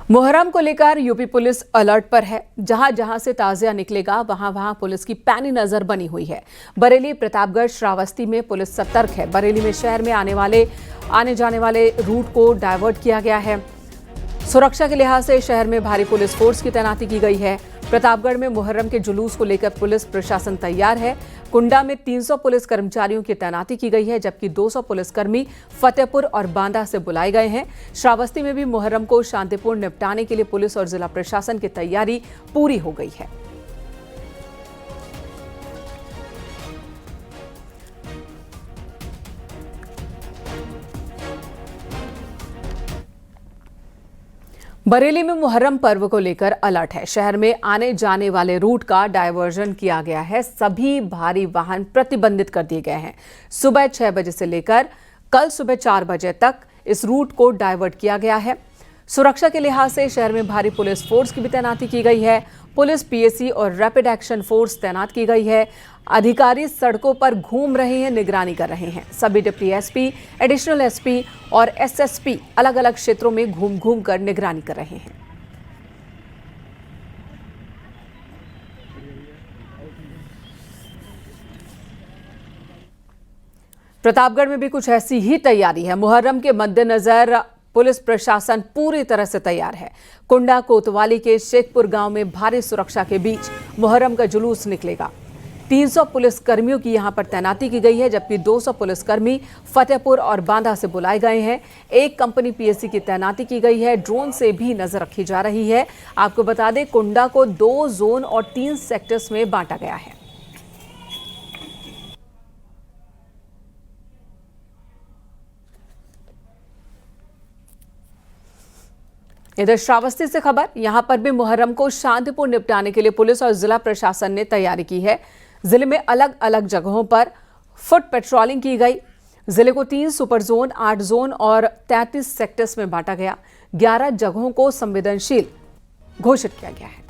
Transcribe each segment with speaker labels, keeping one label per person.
Speaker 1: मुहर्रम को लेकर UP police alert पर है। जहां जहां से ताजिया निकलेगा वहां वहां पुलिस की पैनी नजर बनी हुई है। बरेली, प्रतापगढ़, श्रावस्ती में पुलिस सतर्क है। बरेली में शहर में आने जाने वाले रूट को डायवर्ट किया गया है। सुरक्षा के लिहाज से शहर में भारी पुलिस फोर्स की तैनाती की गई है। प्रतापगढ़ में मुहर्रम के जुलूस को लेकर पुलिस प्रशासन तैयार है। कुंडा में 300 पुलिस कर्मचारियों की तैनाती की गई है, जबकि 200 पुलिसकर्मी फतेहपुर और बांदा से बुलाए गए हैं। श्रावस्ती में भी मुहर्रम को शांतिपूर्ण निपटाने के लिए पुलिस और जिला प्रशासन की तैयारी पूरी हो गई है। बरेली में मुहर्रम पर्व को लेकर अलर्ट है। शहर में आने जाने वाले रूट का डायवर्जन किया गया है। सभी भारी वाहन प्रतिबंधित कर दिए गए हैं। सुबह 6 बजे से लेकर कल सुबह 4 बजे तक इस रूट को डायवर्ट किया गया है। सुरक्षा के लिहाज से शहर में भारी पुलिस फोर्स की भी तैनाती की गई है। पुलिस, पीएसी और रैपिड एक्शन फोर्स तैनात की गई है। अधिकारी सड़कों पर घूम रहे हैं, निगरानी कर रहे हैं। सभी डिप्टी एसपी, एडिशनल एसपी और एसएसपी अलग अलग क्षेत्रों में घूम घूम कर निगरानी कर रहे हैं। प्रतापगढ़ में भी कुछ ऐसी ही तैयारी है। मुहर्रम के मद्देनजर पुलिस प्रशासन पूरी तरह से तैयार है। कुंडा कोतवाली के शेखपुर गांव में भारी सुरक्षा के बीच मुहर्रम का जुलूस निकलेगा। 300 पुलिस कर्मियों की यहां पर तैनाती की गई है, जबकि 200 पुलिसकर्मी फतेहपुर और बांदा से बुलाए गए हैं। एक कंपनी पीएसी की तैनाती की गई है। ड्रोन से भी नजर रखी जा रही है। आपको बता दें, कुंडा को 2 जोन और 3 सेक्टर्स में बांटा गया है। इधर श्रावस्ती से खबर, यहां पर भी मुहर्रम को शांतिपूर्ण निपटाने के लिए पुलिस और जिला प्रशासन ने तैयारी की है। जिले में अलग अलग जगहों पर फुट पेट्रोलिंग की गई। जिले को 3 सुपर जोन, 8 जोन और 33 सेक्टर्स में बांटा गया। 11 जगहों को संवेदनशील घोषित किया गया है।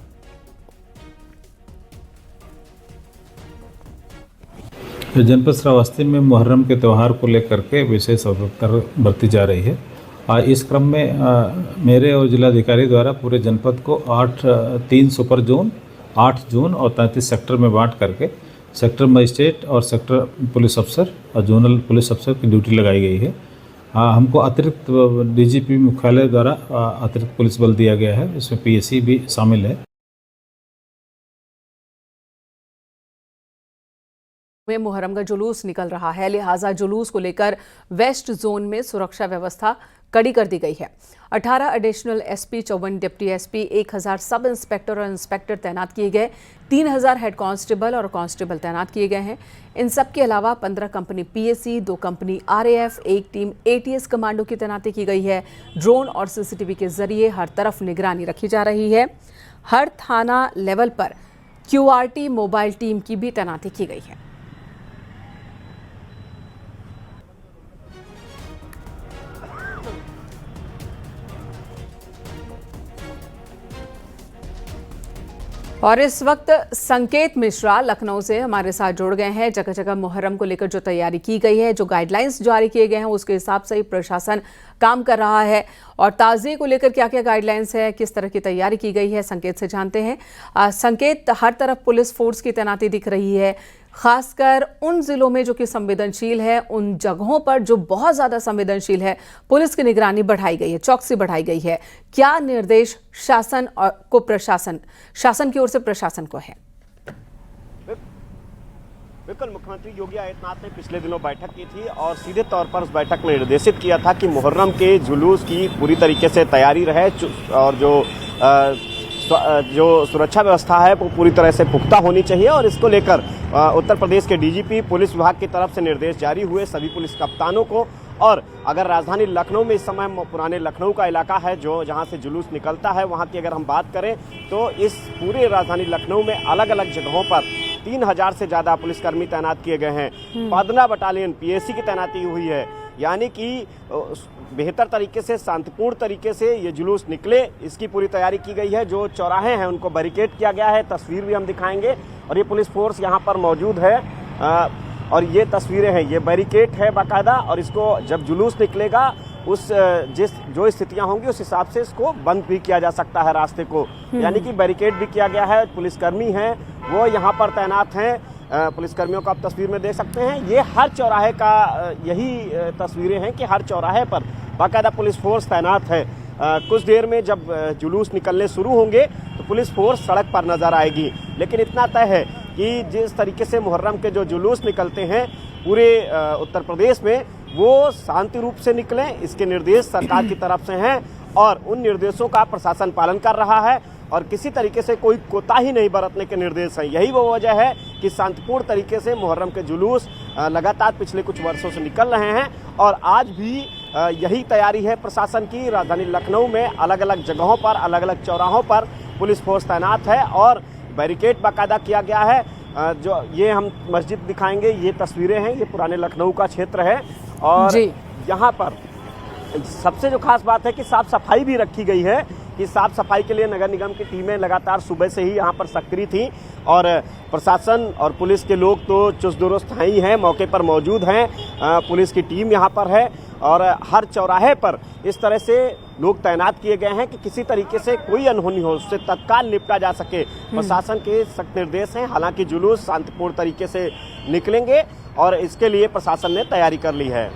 Speaker 2: जनपद श्रावस्ती में मुहर्रम के त्यौहार को लेकर के विशेष सतर्कता बरती जा रही है। इस क्रम में मेरे और जिलाधिकारी द्वारा पूरे जनपद को 3 सुपर जोन, 8 जोन और 33 सेक्टर में बांट करके सेक्टर मजिस्ट्रेट और सेक्टर पुलिस अफसर और जोनल पुलिस अफसर की ड्यूटी लगाई गई है। हमको अतिरिक्त डीजीपी मुख्यालय द्वारा अतिरिक्त पुलिस बल दिया गया है। इसमें पीएसी भी शामिल है।
Speaker 1: में मुहर्रम का जुलूस निकल रहा है, लिहाजा जुलूस को लेकर वेस्ट जोन में सुरक्षा व्यवस्था कड़ी कर दी गई है। 18 additional SP, 54 deputy SP, 1000 sub inspector और इंस्पेक्टर तैनात किए गए। 3000 हेड कांस्टेबल और कांस्टेबल तैनात किए गए हैं। इन सब के अलावा 15 company PAC, 2 company RAF, 1 team ATS commando की तैनाती की गई है। ड्रोन और सीसीटीवी के जरिए हर तरफ निगरानी रखी जा रही है। हर थाना लेवल पर क्यूआरटी मोबाइल टीम की भी तैनाती की गई है। और इस वक्त संकेत मिश्रा लखनऊ से हमारे साथ जुड़ गए हैं। जगह जगह मुहर्रम को लेकर जो तैयारी की गई है, जो गाइडलाइंस जारी किए गए हैं, उसके हिसाब से ही प्रशासन काम कर रहा है। और ताज़िए को लेकर क्या क्या गाइडलाइंस है, किस तरह की तैयारी की गई है, संकेत से जानते हैं। संकेत, हर तरफ पुलिस फोर्स की तैनाती दिख रही है, खासकर उन जिलों में जो कि संवेदनशील है, उन जगहों पर जो बहुत ज़्यादा संवेदनशील है, पुलिस की निगरानी बढ़ाई गई है, चौकसी बढ़ाई गई है। क्या निर्देश शासन की ओर से प्रशासन को है?
Speaker 3: बिल्कुल, मुख्यमंत्री योगी आदित्यनाथ ने पिछले दिनों बैठक की थी और सीधे तौर पर उस बैठक में निर्देशित किया था कि मुहर्रम के जुलूस की पूरी तरीके से तैयारी रहे और जो सुरक्षा व्यवस्था है वो पूरी तरह से पुख्ता होनी चाहिए। और इसको लेकर उत्तर प्रदेश के डीजीपी, पुलिस विभाग की तरफ से निर्देश जारी हुए सभी पुलिस कप्तानों को। और अगर राजधानी लखनऊ में इस समय पुराने लखनऊ का इलाका है जो जहां से जुलूस निकलता है, वहां की अगर हम बात करें तो इस पूरे राजधानी लखनऊ में अलग अलग जगहों पर 3000 से ज़्यादा पुलिसकर्मी तैनात किए गए हैं। 15 बटालियन पीएसी की तैनाती हुई है। यानी कि बेहतर तरीके से, शांतिपूर्ण तरीके से ये जुलूस निकले, इसकी पूरी तैयारी की गई है। जो चौराहे हैं उनको बैरिकेड किया गया है। तस्वीर भी हम दिखाएंगे और ये पुलिस फोर्स यहाँ पर मौजूद है। और ये तस्वीरें हैं, ये बैरिकेड है बाकायदा। और इसको जब जुलूस निकलेगा उस जो स्थितियां होंगी उस हिसाब से इसको बंद भी किया जा सकता है रास्ते को। यानी कि बैरिकेड भी किया गया है, पुलिसकर्मी हैं वो यहाँ पर तैनात हैं। पुलिसकर्मियों को आप तस्वीर में देख सकते हैं। ये हर चौराहे का यही तस्वीरें हैं कि हर चौराहे पर बाकायदा पुलिस फोर्स तैनात है। कुछ देर में जब जुलूस निकलने शुरू होंगे तो पुलिस फोर्स सड़क पर नजर आएगी। लेकिन इतना तय है कि जिस तरीके से मुहर्रम के जो जुलूस निकलते हैं पूरे उत्तर प्रदेश में, वो शांति रूप से निकलें, इसके निर्देश सरकार की तरफ से हैं और उन निर्देशों का प्रशासन पालन कर रहा है और किसी तरीके से कोई कोताही नहीं बरतने के निर्देश हैं। यही वो वजह है कि शांतिपूर्ण तरीके से मुहर्रम के जुलूस लगातार पिछले कुछ वर्षों से निकल रहे हैं और आज भी यही तैयारी है प्रशासन की। राजधानी लखनऊ में अलग अलग जगहों पर, अलग अलग चौराहों पर पुलिस फोर्स तैनात है और बैरिकेड बाकायदा किया गया है। जो ये हम मस्जिद दिखाएंगे, ये तस्वीरें हैं, ये पुराने लखनऊ का क्षेत्र है और यहाँ पर सबसे जो खास बात है कि साफ सफाई भी रखी गई है कि साफ सफाई के लिए नगर निगम की टीमें लगातार सुबह से ही यहाँ पर सक्रिय थी और प्रशासन और पुलिस के लोग तो चुस्त दुरुस्त ही हैं, मौके पर मौजूद हैं। पुलिस की टीम यहाँ पर है और हर चौराहे पर इस तरह से लोग तैनात किए गए हैं कि किसी तरीके से कोई अनहोनी हो उससे तत्काल निपटा जा सके। प्रशासन के सख्त निर्देश हैं। हालांकि जुलूस शांतिपूर्ण तरीके से निकलेंगे और इसके लिए प्रशासन ने तैयारी कर ली है।